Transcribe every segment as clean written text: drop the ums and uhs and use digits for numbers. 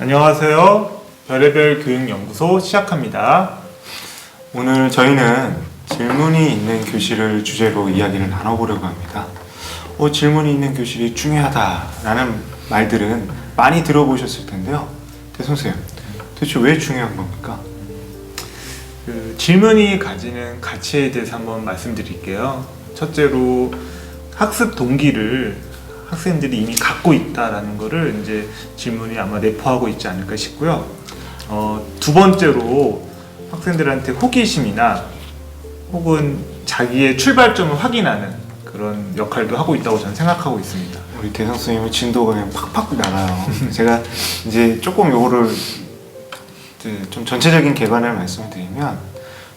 안녕하세요. 별의별 교육연구소 시작합니다. 오늘 저희는 질문이 있는 교실을 주제로 이야기를 나눠보려고 합니다. 질문이 있는 교실이 중요하다라는 말들은 많이 들어보셨을 텐데요. 대선생님, 도대체 왜 중요한 겁니까? 질문이 가지는 가치에 대해서 한번 말씀드릴게요. 첫째로 학습 동기를 학생들이 이미 갖고 있다라는 거를 이제 질문이 아마 내포하고 있지 않을까 싶고요. 두 번째로 학생들한테 호기심이나 혹은 자기의 출발점을 확인하는 그런 역할도 하고 있다고 저는 생각하고 있습니다. 우리 대선 선생님의 진도가 그냥 팍팍 나가요. 제가 이제 조금 요거를 좀 전체적인 개관을 말씀을 드리면,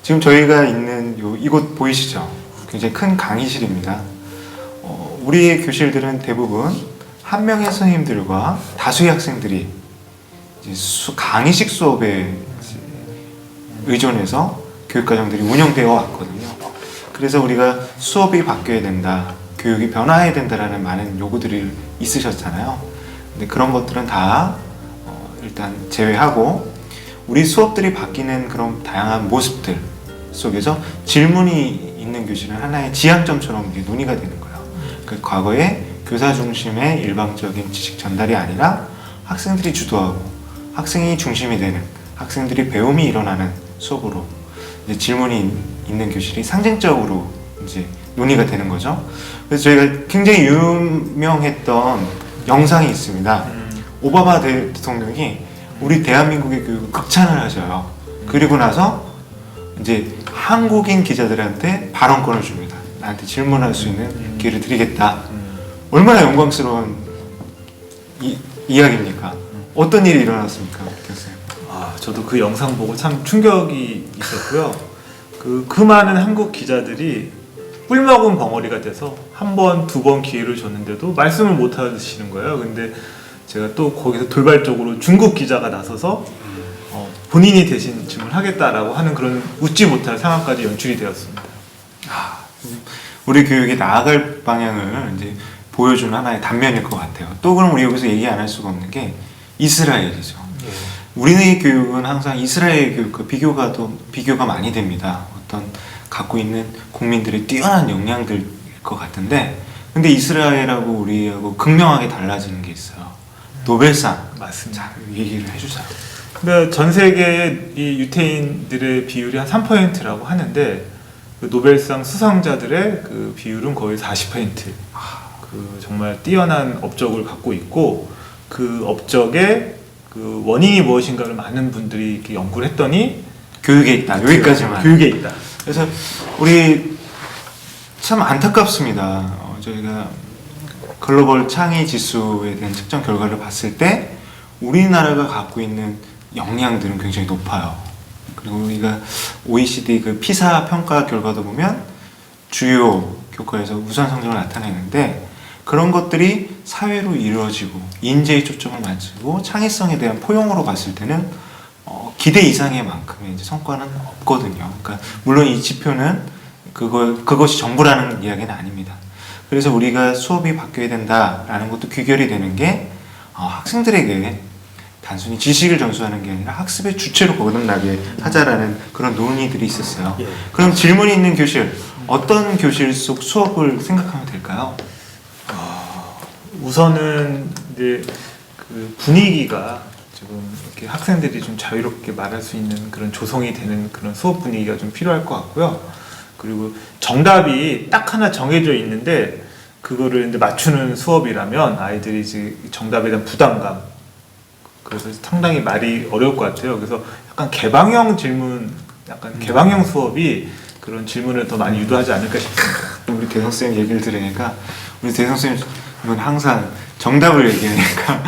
지금 저희가 있는 이곳 보이시죠? 굉장히 큰 강의실입니다. 우리의 교실들은 대부분 한 명의 선생님들과 다수의 학생들이 이제 강의식 수업에 의존해서 교육과정들이 운영되어 왔거든요. 그래서 우리가 수업이 바뀌어야 된다, 교육이 변화해야 된다라는 많은 요구들이 있으셨잖아요. 근데 그런 것들은 다 일단 제외하고 우리 수업들이 바뀌는 그런 다양한 모습들 속에서 질문이 있는 교실은 하나의 지향점처럼 이게 논의가 되는 거예요. 그 과거에 교사 중심의 일방적인 지식 전달이 아니라 학생들이 주도하고 학생이 중심이 되는, 학생들이 배움이 일어나는 수업으로 이제 질문이 있는 교실이 상징적으로 이제 논의가 되는 거죠. 그래서 저희가 굉장히 유명했던 영상이 있습니다. 오바마 대통령이 우리 대한민국의 교육을 극찬을 하셔요. 그리고 나서 이제 한국인 기자들한테 발언권을 줍니다. 나한테 질문할 수 있는 기회를 드리겠다. 얼마나 영광스러운 이야기입니까? 어떤 일이 일어났습니까, 교수님? 저도 그 영상 보고 참 충격이 있었고요. 그 많은 한국 기자들이 꿀먹은 벙어리가 돼서 한 번, 두 번 기회를 줬는데도 말씀을 못 하시는 거예요. 근데 제가 또 거기서 돌발적으로 중국 기자가 나서서 본인이 대신 질문하겠다라고 하는 그런 웃지 못할 상황까지 연출이 되었습니다. 우리 교육이 나아갈 방향을 이제 보여주는 하나의 단면일 것 같아요. 또 그럼 우리 여기서 얘기 안 할 수가 없는 게 이스라엘이죠. 우리의 교육은 항상 이스라엘 교육과 비교가 많이 됩니다. 어떤 갖고 있는 국민들의 뛰어난 역량들일 것 같은데, 근데 이스라엘하고 우리하고 극명하게 달라지는 게 있어요. 노벨상. 맞습니다. 자, 얘기를 해주세요. 근데 전 세계의 이 유태인들의 비율이 한 3%라고 하는데, 그 노벨상 수상자들의 그 비율은 거의 40%. 그 정말 뛰어난 업적을 갖고 있고, 그 업적의 그 원인이 무엇인가를 많은 분들이 이렇게 연구를 했더니 교육에 있다. 여기까지만. 교육에 있다. 그래서 우리 참 안타깝습니다. 저희가 글로벌 창의 지수에 대한 측정 결과를 봤을 때 우리나라가 갖고 있는 역량들은 굉장히 높아요. 그리고 우리가 OECD 그 피사 평가 결과도 보면 주요 교과에서 우수한 성적을 나타내는데, 그런 것들이 사회로 이루어지고 인재의 초점을 맞추고 창의성에 대한 포용으로 봤을 때는 기대 이상의 만큼의 이제 성과는 없거든요. 그러니까 물론 이 지표는 그것이 전부라는 이야기는 아닙니다. 그래서 우리가 수업이 바뀌어야 된다라는 것도 귀결이 되는 게 학생들에게 단순히 지식을 전수하는 게 아니라 학습의 주체로 거듭나게 하자라는 그런 논의들이 있었어요. 그럼 질문이 있는 교실, 어떤 교실 속 수업을 생각하면 될까요? 우선은 이제 그 분위기가 지금 이렇게 학생들이 좀 자유롭게 말할 수 있는 그런 조성이 되는 그런 수업 분위기가 좀 필요할 것 같고요. 그리고 정답이 딱 하나 정해져 있는데 그거를 이제 맞추는 수업이라면 아이들이 이제 정답에 대한 부담감, 그래서 상당히 말이 어려울 것 같아요. 그래서 약간 개방형 질문, 약간 개방형 수업이 그런 질문을 더 많이 유도하지 않을까 싶습니다. 우리 대성 쌤 얘기를 들으니까 우리 대성 쌤은 항상 정답을 얘기하니까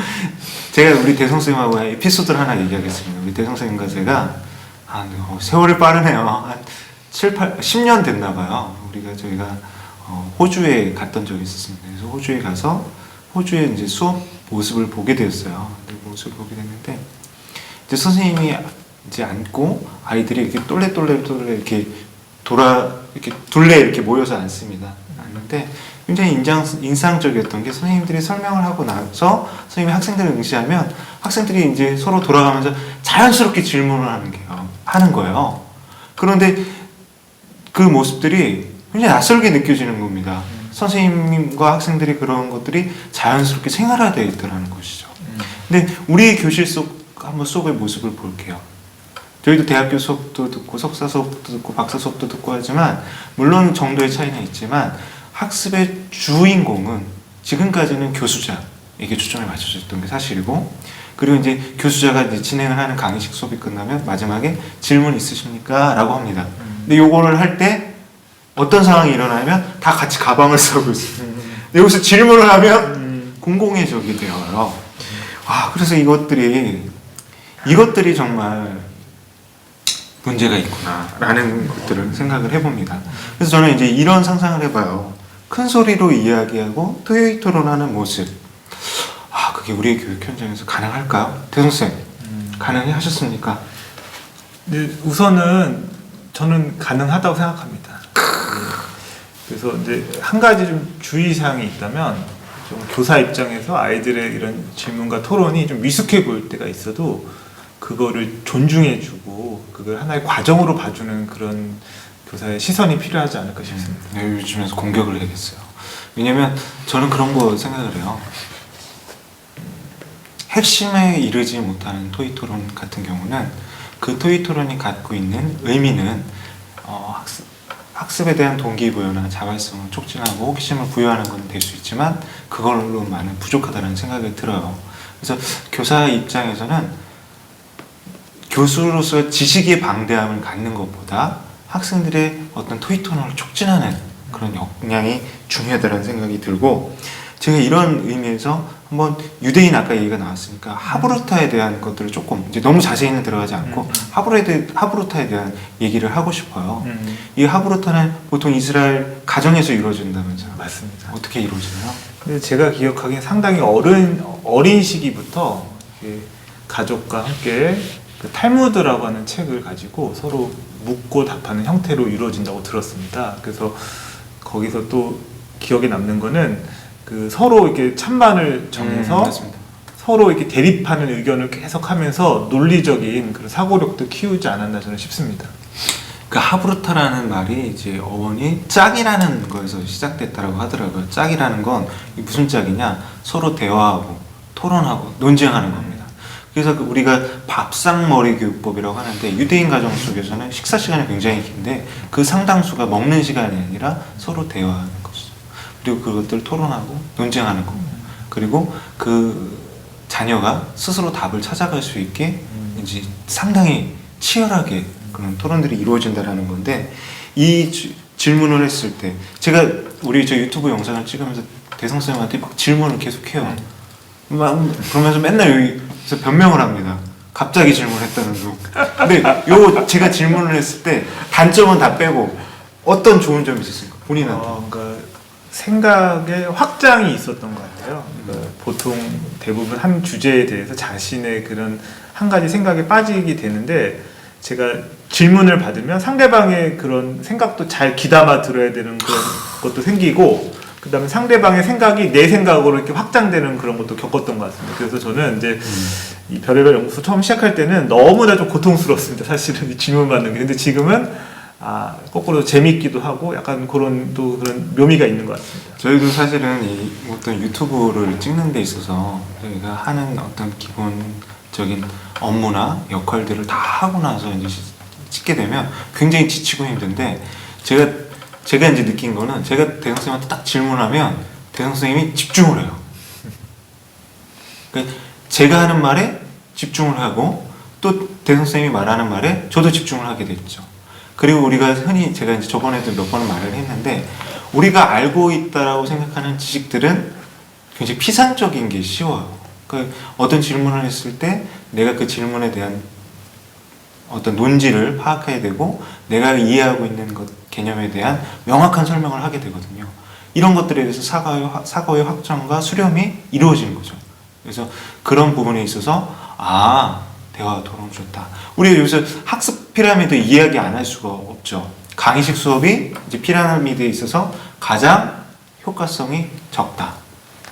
제가 우리 대성 쌤하고 에피소드를 하나 얘기하겠습니다. 우리 대성 쌤과 제가 세월이 빠르네요. 한 10년 됐나 봐요. 저희가 호주에 갔던 적이 있었습니다. 그래서 호주에 가서 호주의 이제 수업 모습을 보게 되었어요. 모습을 보게 됐는데, 이제 선생님이 이제 앉고 아이들이 이렇게 똘레 이렇게 둘레 이렇게 모여서 앉습니다. 앉는데 굉장히 인상적이었던 게 선생님들이 설명을 하고 나서 선생님이 학생들을 응시하면 학생들이 이제 서로 돌아가면서 자연스럽게 질문을 하는 거예요. 그런데 그 모습들이 굉장히 낯설게 느껴지는 겁니다. 선생님과 학생들이 그런 것들이 자연스럽게 생활화되어 있다는 것이죠. 근데 우리 교실 속 한번 수업의 모습을 볼게요. 저희도 대학교 수업도 듣고 석사 수업도 듣고 박사 수업도 듣고 하지만 물론 정도의 차이는 있지만 학습의 주인공은 지금까지는 교수자에게 초점이 맞춰졌던 게 사실이고, 그리고 이제 교수자가 이제 진행을 하는 강의식 수업이 끝나면 마지막에 질문 있으십니까? 라고 합니다. 근데 요거를 할 때 어떤 상황이 일어나면 다 같이 가방을 싸고 있어요. 근데 여기서 질문을 하면 공공의적이 되어요. 그래서 이것들이 정말 문제가 있구나라는 것들을 생각을 해봅니다. 그래서 저는 이제 이런 상상을 해봐요. 큰 소리로 이야기하고 토요일 토론하는 모습. 그게 우리의 교육 현장에서 가능할까요? 대선생, 가능하셨습니까? 네, 우선은 저는 가능하다고 생각합니다. 그래서 이제 한 가지 좀 주의사항이 있다면, 좀 교사 입장에서 아이들의 이런 질문과 토론이 좀 미숙해 보일 때가 있어도 그거를 존중해주고 그걸 하나의 과정으로 봐주는 그런 교사의 시선이 필요하지 않을까 싶습니다. 네, 요즘에서 공격을 해야겠어요. 왜냐면 저는 그런 거 생각을 해요. 핵심에 이르지 못하는 토익 토론 같은 경우는 그 토익 토론이 갖고 있는 의미는 학습에 대한 동기부여나 자발성을 촉진하고 호기심을 부여하는 건 될 수 있지만 그걸로만은 부족하다는 생각이 들어요. 그래서 교사 입장에서는 교수로서 지식의 방대함을 갖는 것보다 학생들의 어떤 토익 토론을 촉진하는 그런 역량이 중요하다는 생각이 들고, 제가 이런 의미에서 한번 유대인 아까 얘기가 나왔으니까 하브루타에 대한 것들을 조금 이제 너무 자세히는 들어가지 않고 하브루타에 대한 얘기를 하고 싶어요. 이 하브루타는 보통 이스라엘 가정에서 이루어진다면서요? 맞습니다. 어떻게 이루어지나요? 근데 제가 기억하기엔 상당히 어린 시기부터 가족과 함께 그 탈무드라고 하는 책을 가지고 서로 묻고 답하는 형태로 이루어진다고 들었습니다. 그래서 거기서 또 기억에 남는 거는 그 서로 이렇게 찬반을 정해서 서로 이렇게 대립하는 의견을 해석하면서 논리적인 그런 사고력도 키우지 않았나 저는 싶습니다. 그 하브루타라는 말이 이제 어원이 짝이라는 거에서 시작됐다고 하더라고요. 짝이라는 건 무슨 짝이냐? 서로 대화하고 토론하고 논쟁하는 겁니다. 그래서 우리가 밥상머리 교육법이라고 하는데 유대인 가정 속에서는 식사 시간이 굉장히 긴데 그 상당수가 먹는 시간이 아니라 서로 대화하는 것이죠. 그리고 그것들 토론하고 논쟁하는 겁니다. 그리고 그 자녀가 스스로 답을 찾아갈 수 있게 이제 상당히 치열하게 그런 토론들이 이루어진다는 건데, 이 질문을 했을 때 제가 우리 저 유튜브 영상을 찍으면서 대성쌤한테 막 질문을 계속해요. 막 그러면서 맨날 여기서 변명을 합니다. 갑자기 질문했다는 둥. 근데 요 제가 질문을 했을 때 단점은 다 빼고 어떤 좋은 점이 있었습니까? 본인한테. 그러니까 생각의 확장이 있었던 것 같아요. 그러니까 보통 대부분 한 주제에 대해서 자신의 그런 한 가지 생각에 빠지게 되는데, 제가 질문을 받으면 상대방의 그런 생각도 잘 귀담아 들어야 되는 그런 것도 생기고, 그 다음에 상대방의 생각이 내 생각으로 이렇게 확장되는 그런 것도 겪었던 것 같습니다. 그래서 저는 이제 이 별의별 연구소 처음 시작할 때는 너무나 좀 고통스러웠습니다. 사실은 이 질문 받는 게. 근데 지금은 거꾸로 재밌기도 하고 약간 그런 또 그런 묘미가 있는 것 같습니다. 저희도 사실은 이 어떤 유튜브를 찍는 데 있어서 저희가 하는 어떤 기본적인 업무나 역할들을 다 하고 나서 이제 찍게 되면 굉장히 지치고 힘든데, 제가 이제 느낀 거는 제가 대성쌤한테 딱 질문하면 대성쌤이 집중을 해요. 그러니까 제가 하는 말에 집중을 하고 또 대성쌤이 말하는 말에 저도 집중을 하게 됐죠. 그리고 우리가 흔히 제가 이제 저번에도 몇 번을 말을 했는데, 우리가 알고 있다라고 생각하는 지식들은 굉장히 피상적인 게 쉬워요. 그러니까 어떤 질문을 했을 때 내가 그 질문에 대한 어떤 논지를 파악해야 되고 내가 이해하고 있는 것 개념에 대한 명확한 설명을 하게 되거든요. 이런 것들에 대해서 사고의 확장과 수렴이 이루어지는 거죠. 그래서 그런 부분에 있어서 대화 토론 좋다. 우리가 여기서 학습 피라미드 이야기 안 할 수가 없죠. 강의식 수업이 이제 피라미드에 있어서 가장 효과성이 적다.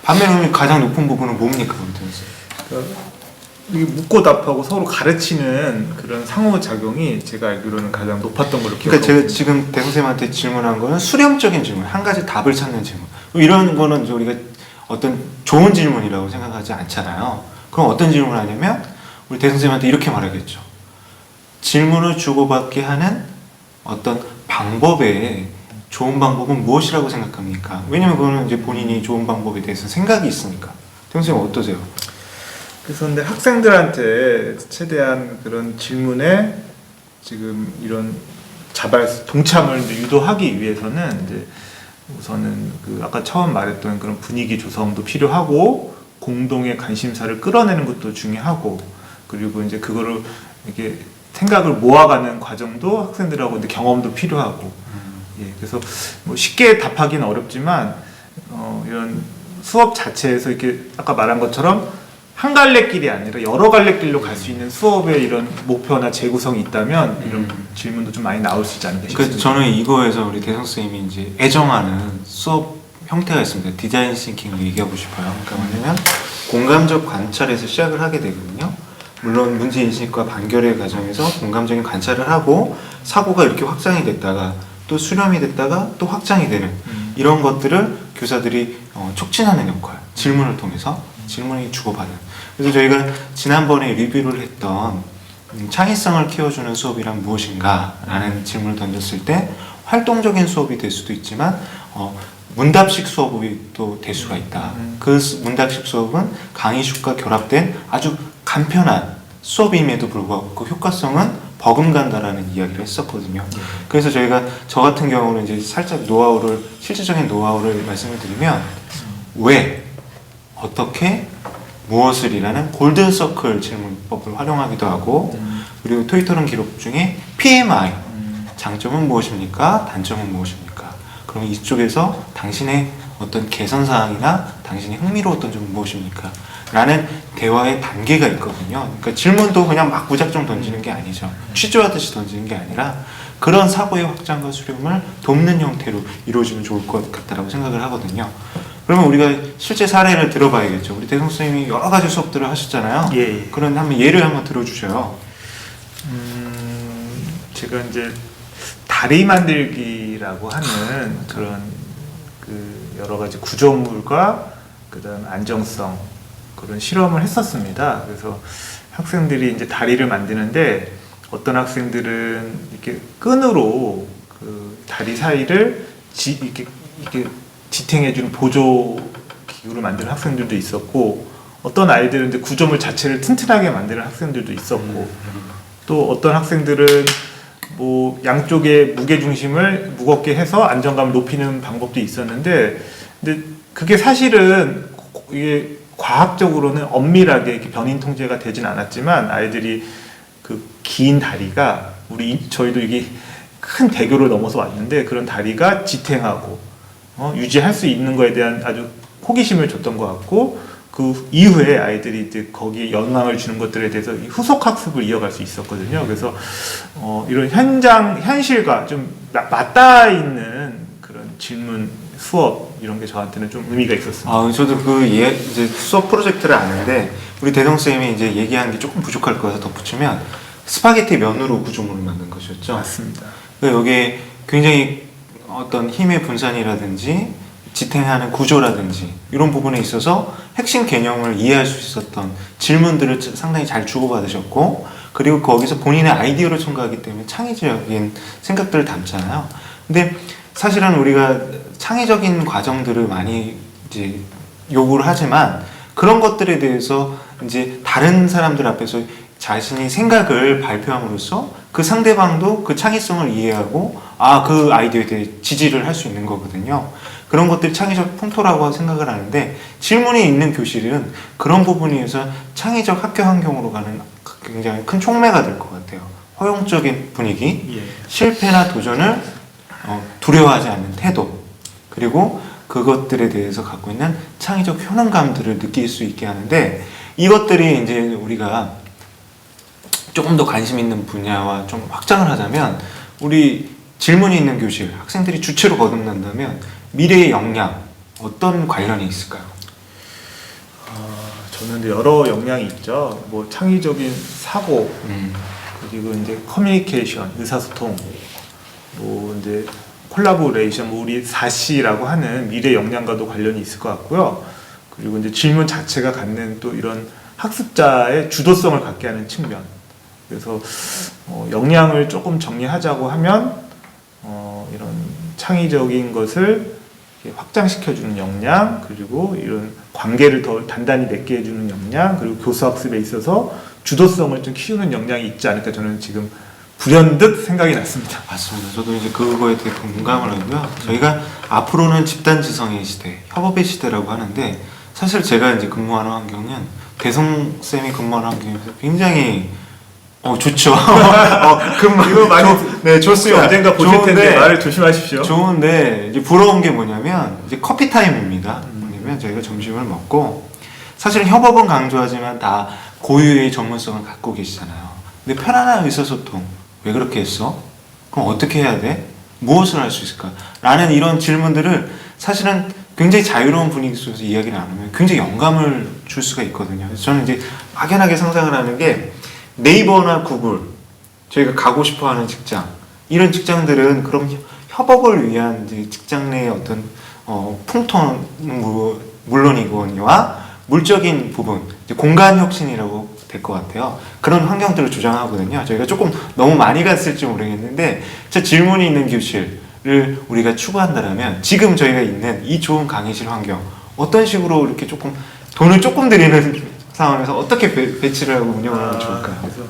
반면에 가장 높은 부분은 뭡니까, 우리 선생님? 그러니까 이게 묻고 답하고 서로 가르치는 그런 상호작용이 제가 알기로는 가장 높았던 걸로 기억하고 그러니까 제가 있습니다. 지금 대선생님한테 질문한 거는 수렴적인 질문, 한 가지 답을 찾는 질문. 이런 거는 우리가 어떤 좋은 질문이라고 생각하지 않잖아요. 그럼 어떤 질문을 하냐면 우리 대선생님한테 이렇게 말하겠죠. 질문을 주고받게 하는 어떤 방법에 좋은 방법은 무엇이라고 생각합니까? 왜냐면 그거는 이제 본인이 좋은 방법에 대해서 생각이 있으니까. 대선생님 어떠세요? 그래서 근데 학생들한테 최대한 그런 질문에 지금 이런 동참을 이제 유도하기 위해서는 이제 우선은 그 아까 처음 말했던 그런 분위기 조성도 필요하고 공동의 관심사를 끌어내는 것도 중요하고 그리고 이제 그거를 이렇게 생각을 모아가는 과정도 학생들하고 이제 경험도 필요하고 예, 그래서 뭐 쉽게 답하기는 어렵지만 이런 수업 자체에서 이렇게 아까 말한 것처럼 한 갈래 길이 아니라 여러 갈래 길로 갈 수 있는 수업의 이런 목표나 재구성이 있다면 이런 질문도 좀 많이 나올 수 있지 않을까 싶습니다. 저는 이거에서 우리 대성 선생님이 이제 애정하는 수업 형태가 있습니다. 디자인 싱킹을 얘기하고 싶어요. 그러니까 뭐냐면 공감적 관찰에서 시작을 하게 되거든요. 물론 문제 인식과 반결의 과정에서 공감적인 관찰을 하고 사고가 이렇게 확장이 됐다가 또 수렴이 됐다가 또 확장이 되는 이런 것들을 교사들이 촉진하는 역할, 질문을 통해서 질문이 주고받는. 그래서 저희가 지난번에 리뷰를 했던 창의성을 키워주는 수업이란 무엇인가 라는 질문을 던졌을 때 활동적인 수업이 될 수도 있지만 문답식 수업이 또 될 수가 있다. 그 문답식 수업은 강의식과 결합된 아주 간편한 수업임에도 불구하고 그 효과성은 버금간다라는 이야기를 했었거든요. 그래서 저희가 저 같은 경우는 이제 살짝 실질적인 노하우를 말씀을 드리면 왜, 어떻게, 무엇을이라는 골든서클 질문법을 활용하기도 하고 그리고 토익토론 기록 중에 PMI 장점은 무엇입니까? 단점은 무엇입니까? 그럼 이쪽에서 당신의 어떤 개선사항이나 당신이 흥미로웠던 점은 무엇입니까? 라는 대화의 단계가 있거든요. 그러니까 질문도 그냥 막 무작정 던지는 게 아니죠. 취조하듯이 던지는 게 아니라 그런 사고의 확장과 수렴을 돕는 형태로 이루어지면 좋을 것 같다라고 생각을 하거든요. 그러면 우리가 실제 사례를 들어봐야겠죠. 우리 대성 선생님이 여러 가지 수업들을 하셨잖아요. 예. 그런 한번 예를 한번 들어주셔요. 제가 이제 다리 만들기라고 하는 그런 그 여러 가지 구조물과 그다음 안정성 그런 실험을 했었습니다. 그래서 학생들이 이제 다리를 만드는데 어떤 학생들은 이렇게 끈으로 그 다리 사이를 이렇게 지탱해주는 보조 기구를 만드는 학생들도 있었고 어떤 아이들은 이제 구조물 자체를 튼튼하게 만드는 학생들도 있었고 또 어떤 학생들은 뭐 양쪽의 무게 중심을 무겁게 해서 안정감을 높이는 방법도 있었는데 근데 그게 사실은 이게 과학적으로는 엄밀하게 이렇게 변인 통제가 되진 않았지만 아이들이 그 긴 다리가 저희도 이게 큰 대교를 넘어서 왔는데 그런 다리가 지탱하고 유지할 수 있는 거에 대한 아주 호기심을 줬던 것 같고 그 이후에 아이들이 이제 거기에 영향을 주는 것들에 대해서 후속 학습을 이어갈 수 있었거든요. 그래서 이런 현실과 좀 맞닿아 있는 그런 질문, 수업 이런 게 저한테는 좀 의미가 있었습니다. 저도 이제 수업 프로젝트를 아는데 우리 대성 쌤이 이제 얘기한 게 조금 부족할 거여서 덧붙이면 스파게티 면으로 구조물을 만든 것이었죠. 맞습니다. 그러니까 여기에 굉장히 어떤 힘의 분산이라든지 지탱하는 구조라든지 이런 부분에 있어서 핵심 개념을 이해할 수 있었던 질문들을 상당히 잘 주고받으셨고 그리고 거기서 본인의 아이디어를 첨가하기 때문에 창의적인 생각들을 담잖아요. 근데 사실은 우리가 창의적인 과정들을 많이 이제 요구를 하지만 그런 것들에 대해서 이제 다른 사람들 앞에서 자신이 생각을 발표함으로써 그 상대방도 그 창의성을 이해하고 그 아이디어에 대해 지지를 할 수 있는 거거든요. 그런 것들이 창의적 풍토라고 생각을 하는데 질문이 있는 교실은 그런 부분에 의해서 창의적 학교 환경으로 가는 굉장히 큰 촉매가 될 것 같아요. 허용적인 분위기, 실패나 도전을 두려워하지 않는 태도, 그리고 그것들에 대해서 갖고 있는 창의적 효능감들을 느낄 수 있게 하는데 이것들이 이제 우리가 조금 더 관심 있는 분야와 좀 확장을 하자면 우리 질문이 있는 교실, 학생들이 주체로 거듭난다면 미래의 역량, 어떤 관련이 있을까요? 저는 이제 여러 역량이 있죠. 뭐 창의적인 사고, 그리고 이제 커뮤니케이션, 의사소통, 뭐 이제 콜라보레이션, 뭐 우리 4C라고 하는 미래 역량과도 관련이 있을 것 같고요. 그리고 이제 질문 자체가 갖는 또 이런 학습자의 주도성을 갖게 하는 측면. 그래서 역량을 조금 정리하자고 하면 이런 창의적인 것을 확장시켜주는 역량, 그리고 이런 관계를 더 단단히 맺게 해주는 역량, 그리고 교수학습에 있어서 주도성을 좀 키우는 역량이 있지 않을까 저는 지금 불현듯 생각이 났습니다. 맞습니다. 저도 이제 그거에 대해 공감을 하고요. 저희가 앞으로는 집단지성의 시대, 협업의 시대라고 하는데 사실 제가 이제 근무하는 환경은 대성 쌤이 근무하는 환경에서 굉장히 좋죠. 이거 많이 네, 좋습니다. 언젠가 보실 텐데 말을 조심하십시오. 좋은데 이제 부러운 게 뭐냐면 이제 커피 타임입니다. 뭐냐면 저희가 점심을 먹고 사실은 협업은 강조하지만 다 고유의 전문성을 갖고 계시잖아요. 근데 편안한 의사소통 왜 그렇게 했어? 그럼 어떻게 해야 돼? 무엇을 할 수 있을까? 라는 이런 질문들을 사실은 굉장히 자유로운 분위기 속에서 이야기를 나누면 굉장히 영감을 줄 수가 있거든요. 그래서 저는 이제 막연하게 상상을 하는 게 네이버나 구글, 저희가 가고 싶어 하는 직장, 이런 직장들은 그럼 협업을 위한 이제 직장 내의 어떤 풍토는 물론이거니와 물적인 부분, 이제 공간 혁신이라고 될 것 같아요. 그런 환경들을 주장하거든요. 저희가 조금 너무 많이 갔을지 모르겠는데, 저 질문이 있는 교실을 우리가 추구한다면 지금 저희가 있는 이 좋은 강의실 환경, 어떤 식으로 이렇게 조금 돈을 조금 들이는 상황에서 어떻게 배치를 하고 운영을 하면 좋을까요? 그래서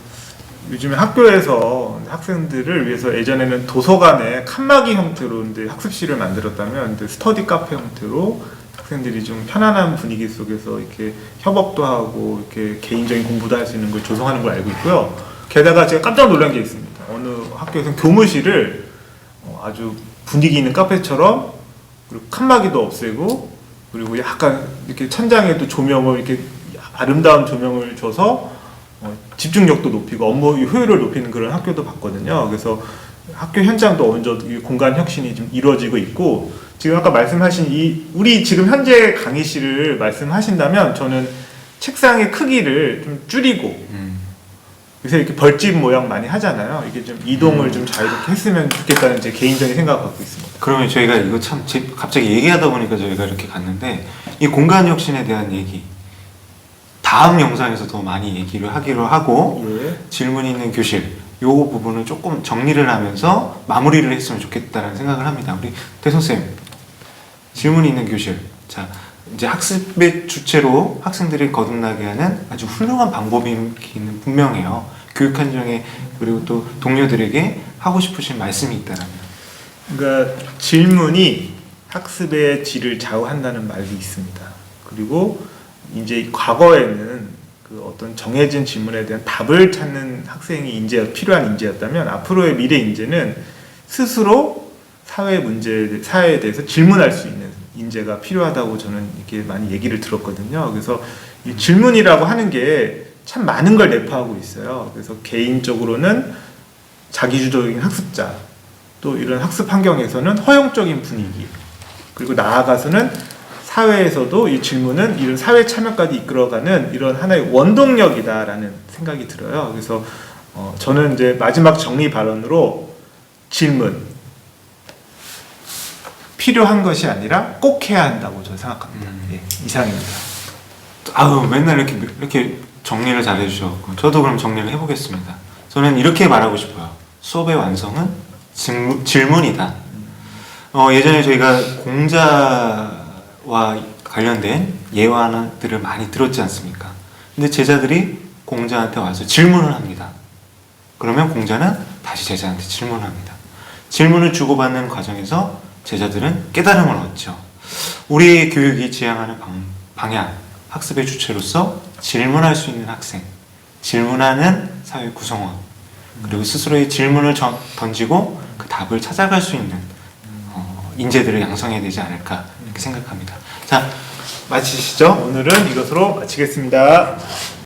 요즘에 학교에서 학생들을 위해서 예전에는 도서관에 칸막이 형태로 이제 학습실을 만들었다면 이제 스터디 카페 형태로 학생들이 좀 편안한 분위기 속에서 이렇게 협업도 하고 이렇게 개인적인 공부도 할 수 있는 걸 조성하는 걸 알고 있고요. 게다가 제가 깜짝 놀란 게 있습니다. 어느 학교에서는 교무실을 아주 분위기 있는 카페처럼, 그리고 칸막이도 없애고, 그리고 약간 이렇게 천장에도 조명을 이렇게 아름다운 조명을 줘서 집중력도 높이고 업무 효율을 높이는 그런 학교도 봤거든요. 그래서 학교 현장도 어느 정도 공간 혁신이 좀 이루어지고 있고, 지금 아까 말씀하신 우리 지금 현재 강의실을 말씀하신다면 저는 책상의 크기를 좀 줄이고, 요새 이렇게 벌집 모양 많이 하잖아요. 이게 좀 이동을 좀 자유롭게 했으면 좋겠다는 제 개인적인 생각을 갖고 있습니다. 그러면 저희가 이거 참 갑자기 얘기하다 보니까 저희가 이렇게 갔는데, 이 공간 혁신에 대한 얘기 다음 영상에서 더 많이 얘기를 하기로 하고, 예. 질문이 있는 교실 요 부분을 조금 정리를 하면서 마무리를 했으면 좋겠다는 생각을 합니다. 우리 대선쌤, 질문이 있는 교실, 자 이제 학습의 주체로 학생들이 거듭나게 하는 아주 훌륭한 방법이기는 분명해요. 교육 현장에, 그리고 또 동료들에게 하고 싶으신 말씀이 있다면. 그러니까 질문이 학습의 질을 좌우한다는 말이 있습니다. 그리고 이제 과거에는 그 어떤 정해진 질문에 대한 답을 찾는 학생이 필요한 인재였다면, 앞으로의 미래 인재는 스스로 사회에 대해서 질문할 수 있는 인재가 필요하다고 저는 이렇게 많이 얘기를 들었거든요. 그래서 이 질문이라고 하는 게 참 많은 걸 내포하고 있어요. 그래서 개인적으로는 자기주도적인 학습자, 또 이런 학습 환경에서는 허용적인 분위기, 그리고 나아가서는 사회에서도 이 질문은 이런 사회 참여까지 이끌어가는 이런 하나의 원동력이다라는 생각이 들어요. 그래서 저는 이제 마지막 정리 발언으로 질문, 필요한 것이 아니라 꼭 해야 한다고 저는 생각합니다. 예, 이상입니다. 아유, 맨날 이렇게 정리를 잘 해주셔서 저도 그럼 정리를 해보겠습니다. 저는 이렇게 말하고 싶어요. 수업의 완성은 질문이다. 예전에 저희가 공자와 관련된 예화들을 많이 들었지 않습니까? 근데 제자들이 공자한테 와서 질문을 합니다. 그러면 공자는 다시 제자한테 질문을 합니다. 질문을 주고받는 과정에서 제자들은 깨달음을 얻죠. 우리의 교육이 지향하는 방향, 학습의 주체로서 질문할 수 있는 학생, 질문하는 사회 구성원, 그리고 스스로의 질문을 던지고 그 답을 찾아갈 수 있는 인재들을 양성해야 되지 않을까 이렇게 생각합니다. 자, 마치시죠? 오늘은 이것으로 마치겠습니다.